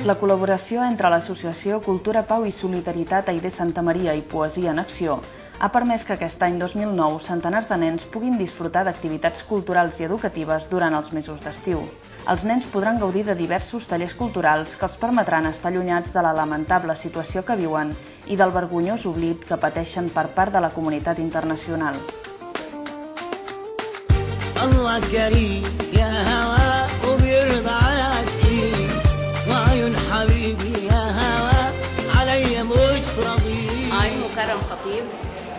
La col·laboració entre l'Associació Cultura, Pau i Solidaritat Aidé Santa Maria i Poesia en Acció ha permès que aquest any 2009 centenars de nens puguin disfrutar d'activitats culturals i educatives durant els mesos d'estiu. Els nens podran gaudir de diversos tallers culturals que els permetran estar allunyats de la lamentable situació que viuen i del vergonyós oblit que pateixen per part de la comunitat internacional. I'm Mukarram Khatib,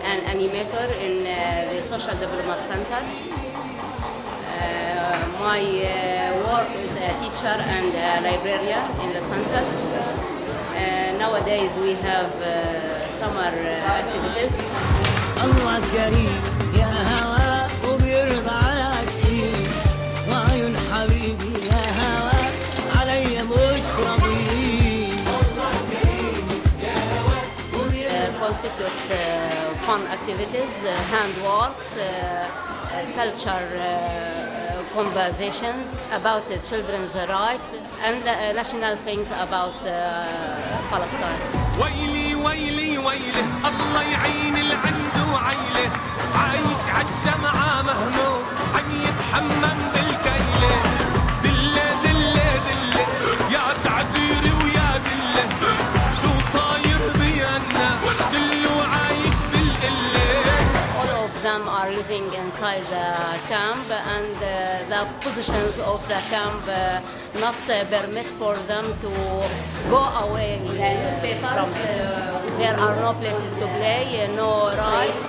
an animator in the Social Development Center. My work is a teacher and a librarian in the center. Nowadays we have summer activities. Constitutes fun activities, handworks, culture conversations about children's rights and national things about Palestine. ويلي ويلي ويله الله يعين اللي عنده عيله عايش عالشمعة مهموم عم يتحمم بالكيله دله دله دله يا تعبيري ويا دله شو صاير بينا كله عايش بالقله. All of them are living inside the camp and the positions of the camp not permit for them to go away from it. There are no places to play, no rights.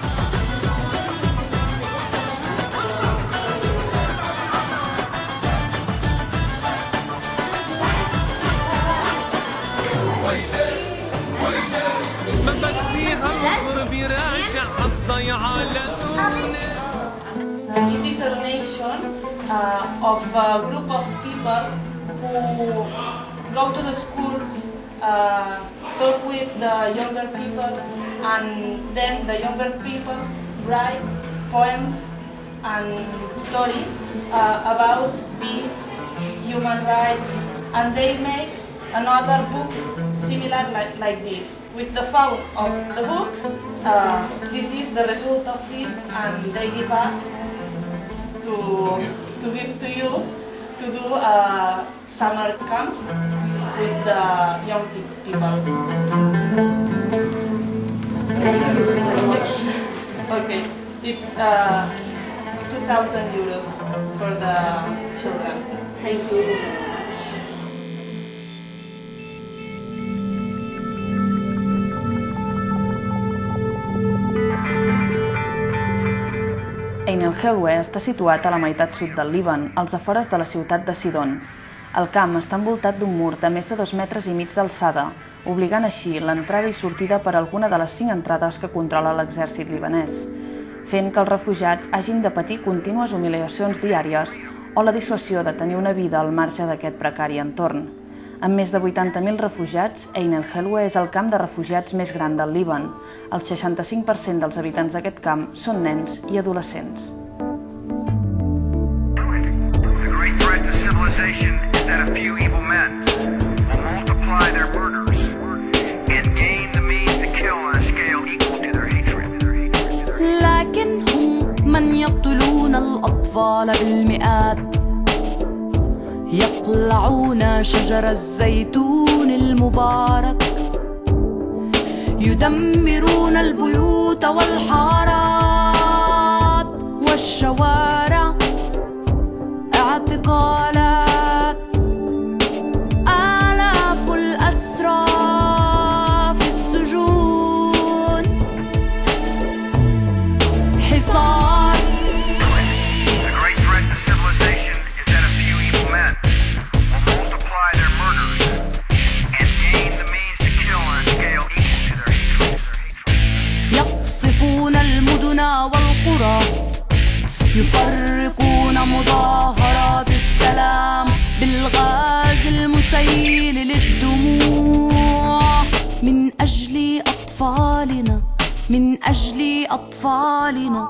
It is a donation of a group of people who go to the schools, talk with the younger people, and then the younger people write poems and stories about peace, human rights, and they make another book similar like this. With the fund of the books, this is the result of this, and they give us to give to you to do summer camps with the young people. Thank you very much. Okay, it's 2,000 euros for the children. Thank you very much. Ein el-Helweh està situat a la meitat sud del Líban, als afores de la ciutat de Sidon. El camp està envoltat d'un mur de més de 2,5 metres d'alçada, obligant així l'entrada i sortida per alguna de les 5 entrades que controla l'exèrcit libanès, fent que els refugiats hagin de patir contínues humiliacions diàries o la dissuasió de tenir una vida al marge d'aquest precari entorn. Amb més de 80.000 refugiats, Ein el-Helweh és el camp de refugiats més gran del Líban. El 65% dels habitants d'aquest camp són nens i adolescents. The great threat to civilization is that a few evil men will multiply their murders and gain the means to kill on a scale equal to their hatred. لكنهم من يقتلون الأطفال بالمئات يقلعون شجر الزيتون المبارك يدمرون البيوت والحارات والشوارع اعتقالات آلاف الأسرى في السجون حصار. والقرى يفرقون مظاهرات السلام بالغاز المسيل للدموع من أجل أطفالنا من أجل أطفالنا.